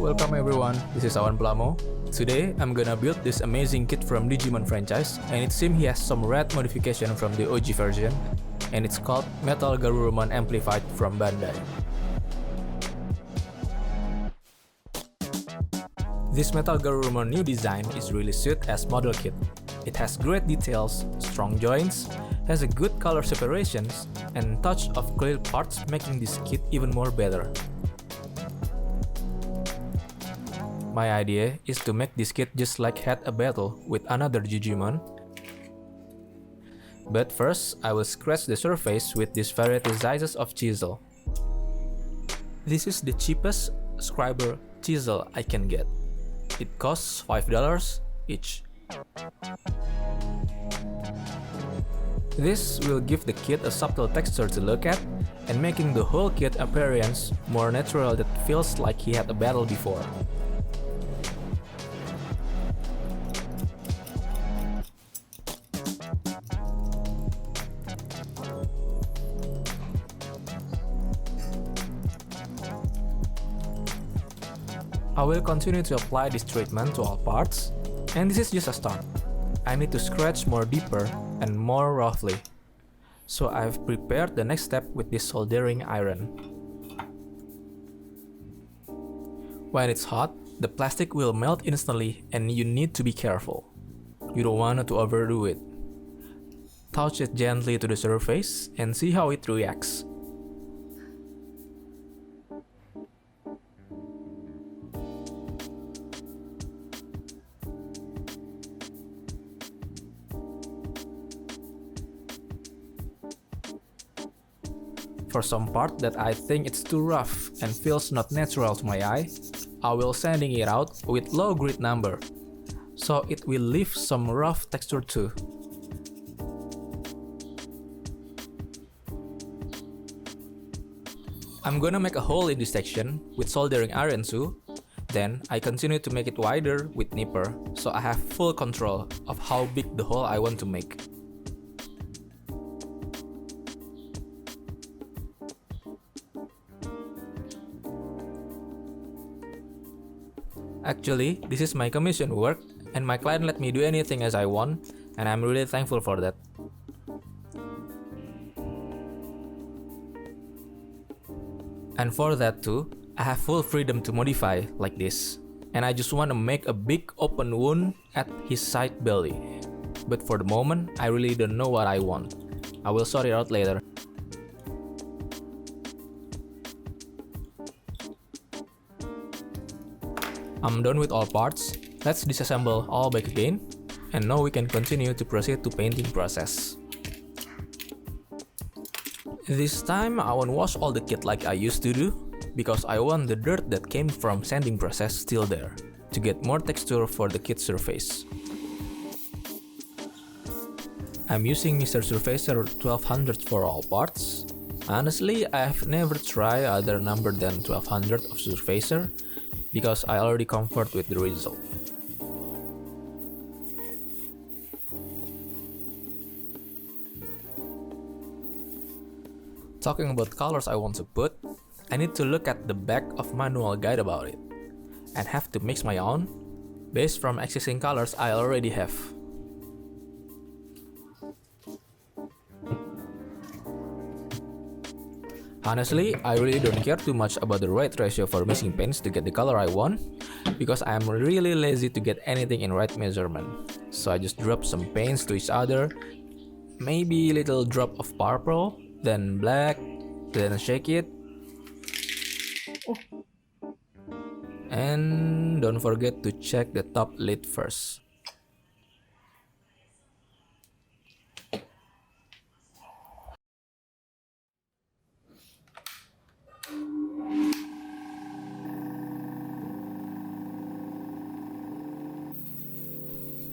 Welcome everyone, this is plamo. Today, I'm gonna build this amazing kit from Digimon franchise, and it seems he has some rad modification from the OG version, and it's called MetalGarurumon Amplified from Bandai. This MetalGarurumon new design is really suited as model kit. It has great details, strong joints, has a good color separations, and touch of clear parts making this kit even more better. My idea is to make this kit just like had a battle with another Digimon. But first, I will scratch the surface with this variety sizes of chisel. This is the cheapest scriber chisel I can get. It costs $5 each. This will give the kit a subtle texture to look at and making the whole kit appearance more natural that feels like he had a battle before. I will continue to apply this treatment to all parts, and this is just a start. I need to scratch more deeper and more roughly. So I've prepared the next step with this soldering iron. When it's hot, the plastic will melt instantly and you need to be careful. You don't want to overdo it. Touch it gently to the surface and see how it reacts. For some part that I think it's too rough and feels not natural to my eye, I will sanding it out with low grit number, so it will leave some rough texture too. I'm gonna make a hole in this section with soldering iron too, then I continue to make it wider with nipper, so I have full control of how big the hole I want to make. Actually, this is my commission work, and my client let me do anything as I want, and I'm really thankful for that. And for that too, I have full freedom to modify like this, and I just want to make a big open wound at his side belly. But for the moment, I really don't know what I want. I will sort it out later. I'm done with all parts, let's disassemble all back again, and now we can continue to proceed to painting process. This time I won't wash all the kit like I used to do, because I want the dirt that came from sanding process still there, to get more texture for the kit surface. I'm using Mr. Surfacer 1200 for all parts. Honestly, I've never tried other number than 1200 of Surfacer, because I already comfort with the result. Talking about colors I want to put, I need to look at the back of manual guide about it, and have to mix my own, based from existing colors I already have. Honestly, I really don't care too much about the right ratio for mixing paints to get the color I want, because I am really lazy to get anything in right measurement. So I just drop some paints to each other, maybe a little drop of purple, then black, then shake it. And don't forget to check the top lid first.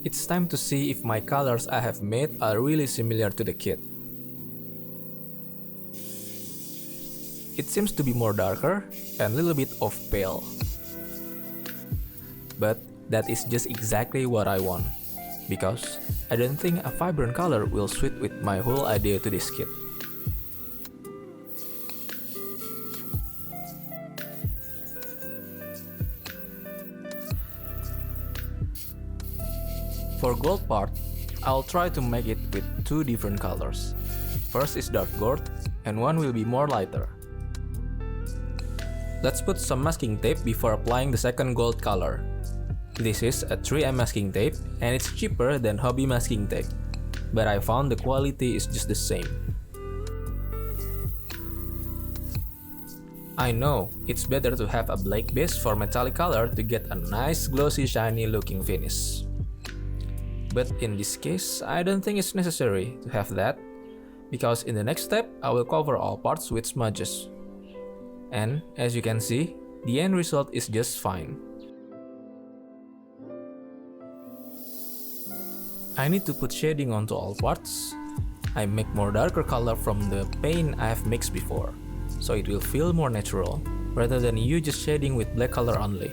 It's time to see if my colors I have made are really similar to the kit. It seems to be more darker and a little bit of pale. But that is just exactly what I want, because I don't think a vibrant color will suit with my whole idea to this kit. For gold part, I'll try to make it with two different colors. First is dark gold, and one will be more lighter. Let's put some masking tape before applying the second gold color. This is a 3M masking tape, and it's cheaper than hobby masking tape, but I found the quality is just the same. I know, it's better to have a black base for metallic color to get a nice glossy shiny looking finish. But in this case, I don't think it's necessary to have that, because in the next step, I will cover all parts with smudges. And as you can see, the end result is just fine. I need to put shading onto all parts. I make more darker color from the paint I have mixed before, so it will feel more natural, rather than you just shading with black color only.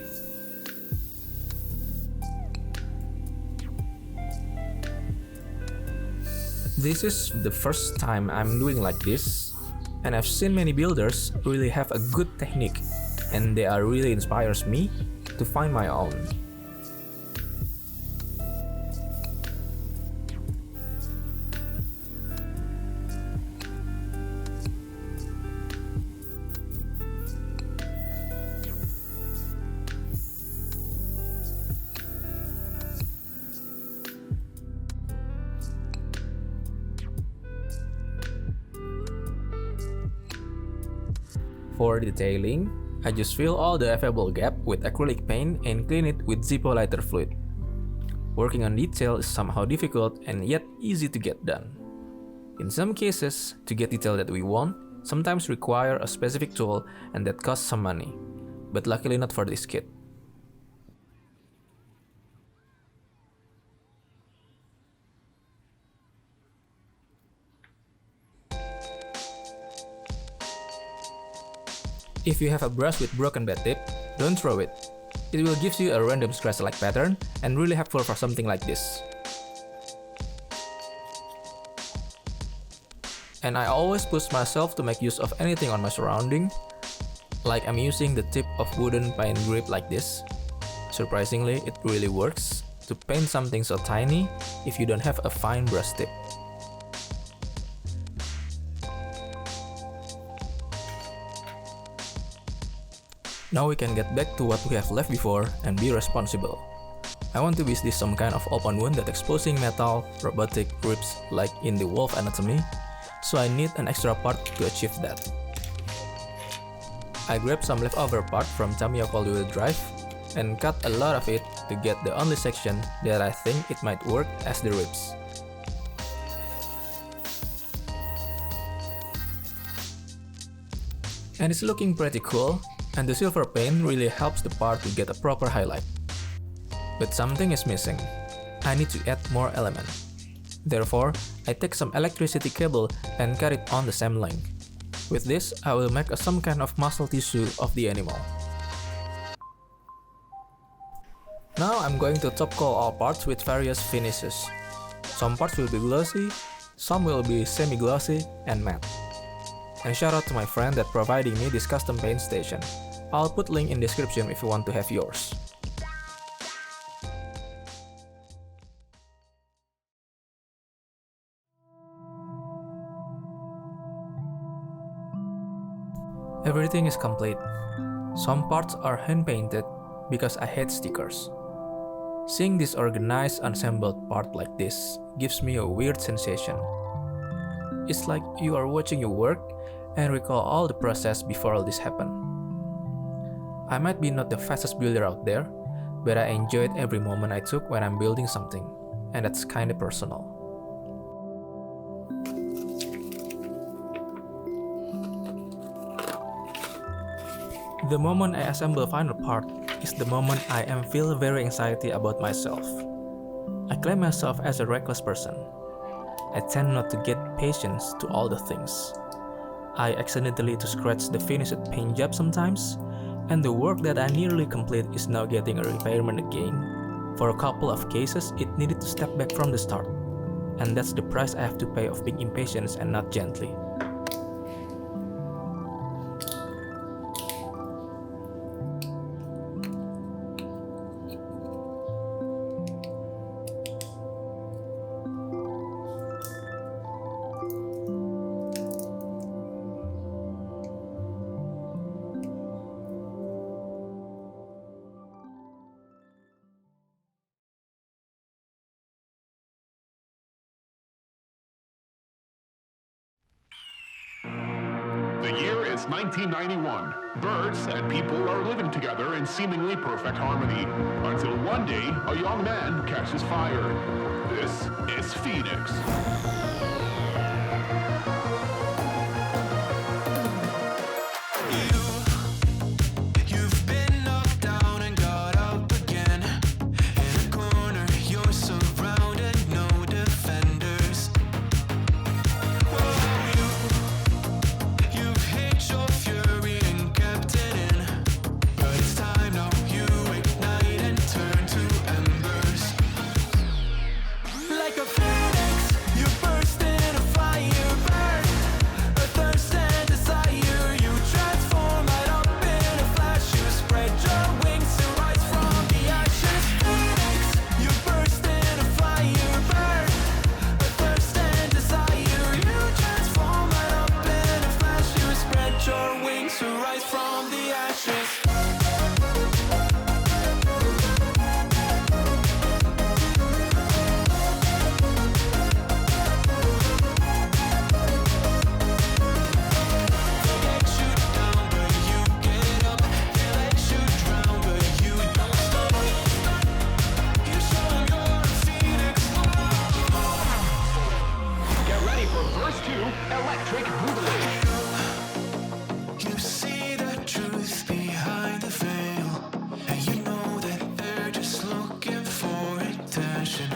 This is the first time I'm doing like this, and I've seen many builders really have a good technique, and they are really inspires me to find my own. For detailing, I just fill all the available gap with acrylic paint and clean it with Zippo lighter fluid. Working on detail is somehow difficult and yet easy to get done. In some cases, to get detail that we want, sometimes require a specific tool and that costs some money, but luckily not for this kit. If you have a brush with broken bed tip, don't throw it. It will give you a random scratch-like pattern and really helpful for something like this. And I always push myself to make use of anything on my surrounding, like I'm using the tip of wooden paint grip like this. Surprisingly, it really works to paint something so tiny if you don't have a fine brush tip. Now we can get back to what we have left before and be responsible. I want to base this some kind of open wound that exposing metal, robotic ribs like in the wolf anatomy, so I need an extra part to achieve that. I grabbed some leftover part from Tamiya all-wheel drive and cut a lot of it to get the only section that I think it might work as the ribs. And it's looking pretty cool, and the silver paint really helps the part to get a proper highlight. But something is missing. I need to add more element. Therefore, I take some electricity cable and cut it on the same length. With this, I will make some kind of muscle tissue of the animal. Now I'm going to top coat all parts with various finishes. Some parts will be glossy, some will be semi-glossy and matte. And shout out to my friend that providing me this custom paint station. I'll put link in description if you want to have yours. Everything is complete. Some parts are hand painted because I hate stickers. Seeing this organized, assembled part like this gives me a weird sensation. It's like you are watching your work and recall all the process before all this happened. I might be not the fastest builder out there, but I enjoyed every moment I took when I'm building something, and that's kinda personal. The moment I assemble the final part is the moment I am feel very anxiety about myself. I claim myself as a reckless person. I tend not to get patience to all the things. I accidentally to scratch the finished paint job sometimes, and the work that I nearly complete is now getting a repairment again. For a couple of cases, it needed to step back from the start, and that's the price I have to pay of being impatient and not gently. It's 1991. Birds and people are living together in seemingly perfect harmony. Until one day, a young man catches fire. This is Phoenix. You've been knocked down and got up again. In a corner, you're surrounded, no defenders. You've hid your fury and kept it in. But it's time now, you ignite and turn to embers. Like a phoenix, you burst in a fire burn. A thirst and desire, you transform right up in a flash. You spread your wings to rise from the ashes. Phoenix, you burst in a fire burn. A thirst and desire, you transform right up in a flash. You spread your wings to rise from the ashes. They let you down, but you get up. They let you drown, but you don't stop. You show 'em you're a phoenix. Get ready for verse 2, Electric Boogaloo. You see the truth behind the veil, and you know that they're just looking for attention.